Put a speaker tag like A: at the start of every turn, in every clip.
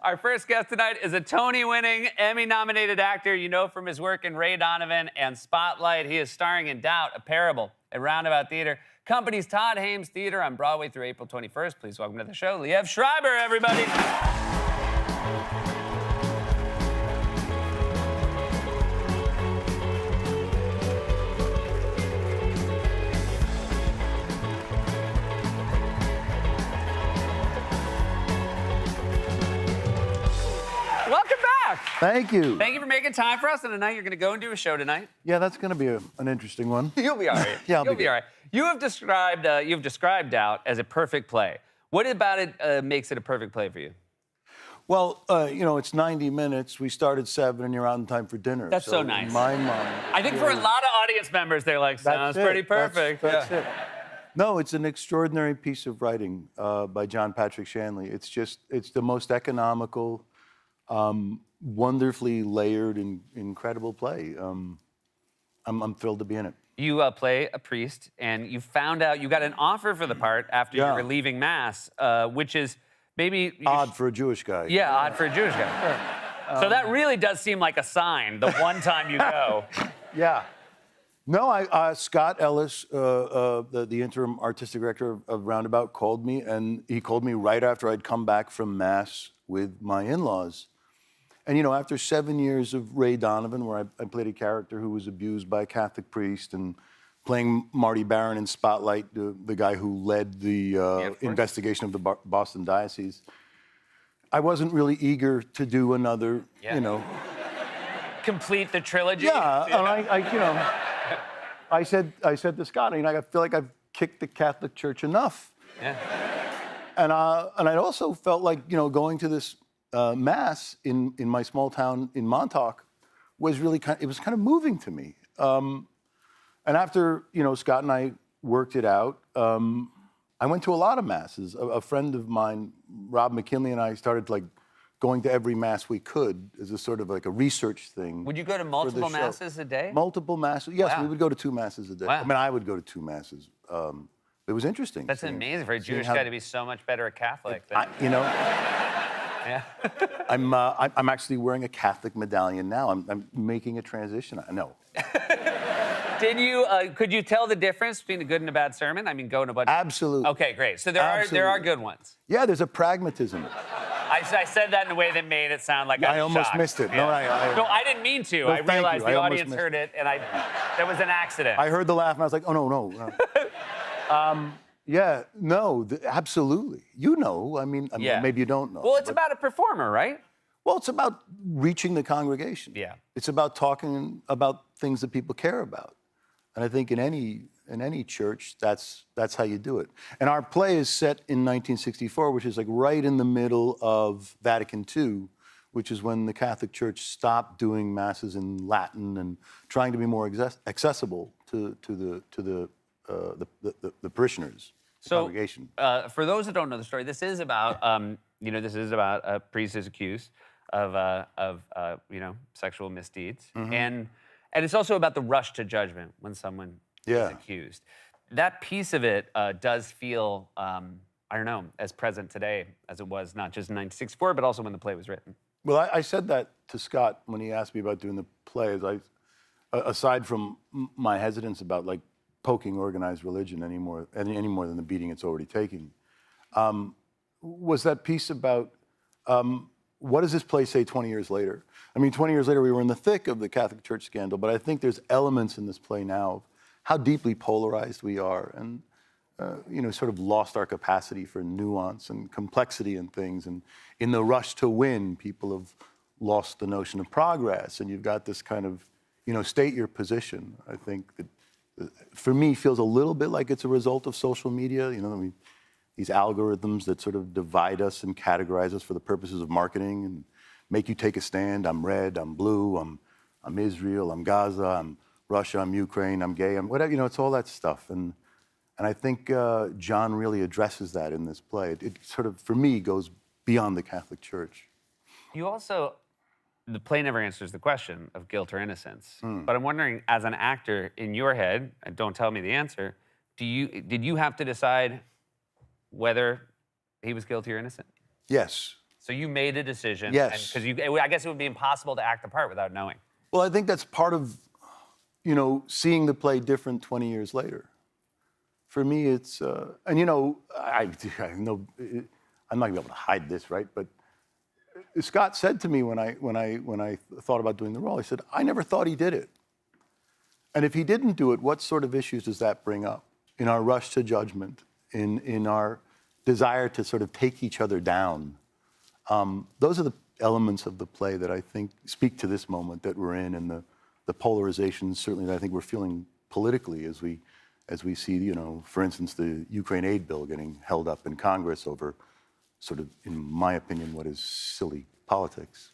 A: Our first guest tonight is a Tony-winning, Emmy-nominated actor you know from his work in Ray Donovan and Spotlight. He is starring in Doubt, A Parable at Roundabout Theater. Company's Todd Hames Theater on Broadway through April 21st. Please welcome to the show, Liev Schreiber, everybody. Welcome back.
B: Thank you.
A: Thank you for making time for us. And tonight you're going to go and do a show tonight.
B: Yeah, that's going to be an interesting one.
A: You'll be all right.
B: Yeah,
A: You'll be all right. You've described Doubt as a perfect play. What about it makes it a perfect play for you?
B: Well, you know, it's 90 minutes. We start at 7 and you're out in time for dinner.
A: That's so nice.
B: In my mind.
A: I think for a lot of audience members, they're like, sounds pretty perfect.
B: That's it. No, it's an extraordinary piece of writing by John Patrick Shanley. It's the most economical, wonderfully layered and incredible play. I'm thrilled to be in it.
A: You play a priest, and you found out you got an offer for the part after you were leaving Mass, which is maybe...
B: Odd for a Jewish guy.
A: Yeah, odd for a Jewish guy. So that really does seem like a sign, the one time you go.
B: Yeah. No, Scott Ellis, the interim artistic director of Roundabout, called me, and he called me right after I'd come back from Mass with my in-laws. And, you know, after 7 years of Ray Donovan, where I played a character who was abused by a Catholic priest, and playing Marty Baron in Spotlight, the guy who led the investigation of the Boston Diocese, I wasn't really eager to do another, you know...
A: Complete the trilogy?
B: Yeah, and you know, I said to Scott, you know, I feel like I've kicked the Catholic Church enough.
A: Yeah.
B: And I also felt like, you know, going to this Mass in my small town in Montauk was really kind of moving to me. And after, you know, Scott and I worked it out, I went to a lot of Masses. A friend of mine, Rob McKinley, and I started like going to every Mass we could as a sort of like a research thing.
A: Would you go to multiple Masses a day?
B: Multiple Masses, yes,
A: Wow.
B: We would go to 2 Masses a day.
A: Wow.
B: I mean, I would go to 2 Masses. It was interesting.
A: That's amazing for a Jewish guy to be so much better a Catholic than...
B: You know...
A: Yeah.
B: I'm actually wearing a Catholic medallion now. I'm making a transition. No.
A: Did you? Could you tell the difference between a good and a bad sermon? I mean, going to a bunch.
B: Absolutely.
A: Okay, great. So there are good ones.
B: Yeah, there's a pragmatism.
A: I said that in a way that made it sound like
B: I
A: I'm
B: almost
A: shocked.
B: missed it.
A: Yeah.
B: No,
A: No, I didn't mean to.
B: No,
A: I realized
B: thank you.
A: the
B: I almost
A: audience
B: missed
A: heard it, and that was an accident.
B: I heard the laugh, and I was like, oh no. Yeah, no, absolutely. You know, I mean, maybe you don't know.
A: Well, it's about a performer, right?
B: Well, it's about reaching the congregation.
A: Yeah.
B: It's about talking about things that people care about. And I think in any church, that's how you do it. And our play is set in 1964, which is like right in the middle of Vatican II, which is when the Catholic Church stopped doing Masses in Latin and trying to be more accessible to the parishioners, the congregation.
A: For those that don't know the story, this is about this is about a priest who's accused of sexual misdeeds, and it's also about the rush to judgment when someone is accused. That piece of it does feel I don't know, as present today as it was not just in 1964, but also when the play was written.
B: Well, I said that to Scott when he asked me about doing the play. Aside from my hesitance about like poking organized religion any more than the beating it's already taking, was that piece about what does this play say 20 years later? I mean, 20 years later, we were in the thick of the Catholic Church scandal, but I think there's elements in this play now of how deeply polarized we are and, sort of lost our capacity for nuance and complexity in things. And in the rush to win, people have lost the notion of progress. And you've got this kind of, state your position. I think that, for me, feels a little bit like it's a result of social media. These algorithms that sort of divide us and categorize us for the purposes of marketing and make you take a stand. I'm red, I'm blue, I'm Israel, I'm Gaza, I'm Russia, I'm Ukraine, I'm gay, I'm whatever. It's all that stuff. And I think John really addresses that in this play. It sort of, for me, goes beyond the Catholic Church.
A: You also, the play never answers the question of guilt or innocence. But I'm wondering, as an actor, in your head, and don't tell me the answer, did you have to decide whether he was guilty or innocent?
B: Yes.
A: So you made a decision.
B: Yes.
A: Because I guess it would be impossible to act the part without knowing.
B: Well, I think that's part of, seeing the play different 20 years later. For me, it's, and I know I'm not gonna be able to hide this, right? But Scott said to me when I thought about doing the role, he said, I never thought he did it. And if he didn't do it, what sort of issues does that bring up in our rush to judgment, in our desire to sort of take each other down? Those are the elements of the play that I think speak to this moment that we're in, and the polarization certainly that I think we're feeling politically as we see, for instance, the Ukraine aid bill getting held up in Congress over sort of, in my opinion, what is silly politics.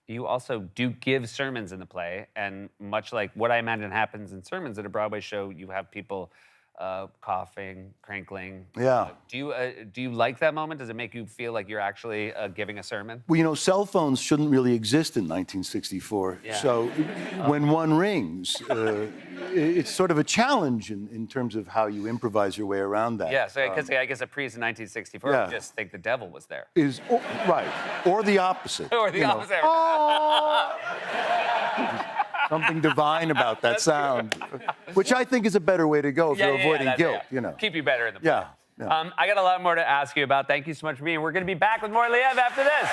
A: You also do give sermons in the play, and much like what I imagine happens in sermons at a Broadway show, you have people coughing, crinkling.
B: Yeah.
A: Do you like that moment? Does it make you feel like you're actually giving a sermon?
B: Well, cell phones shouldn't really exist in 1964.
A: Yeah.
B: So when one rings, it's sort of a challenge in terms of how you improvise your way around that.
A: Yeah, so I guess a priest in 1964
B: yeah.
A: would just think the devil was there.
B: Right, or the opposite.
A: Or the opposite.
B: Oh! Something divine about that sound, which I think is a better way to go if you're avoiding guilt.
A: Keep you better in the play.
B: Yeah.
A: I got a lot more to ask you about. Thank you so much for being here. We're going to be back with more Liev after this.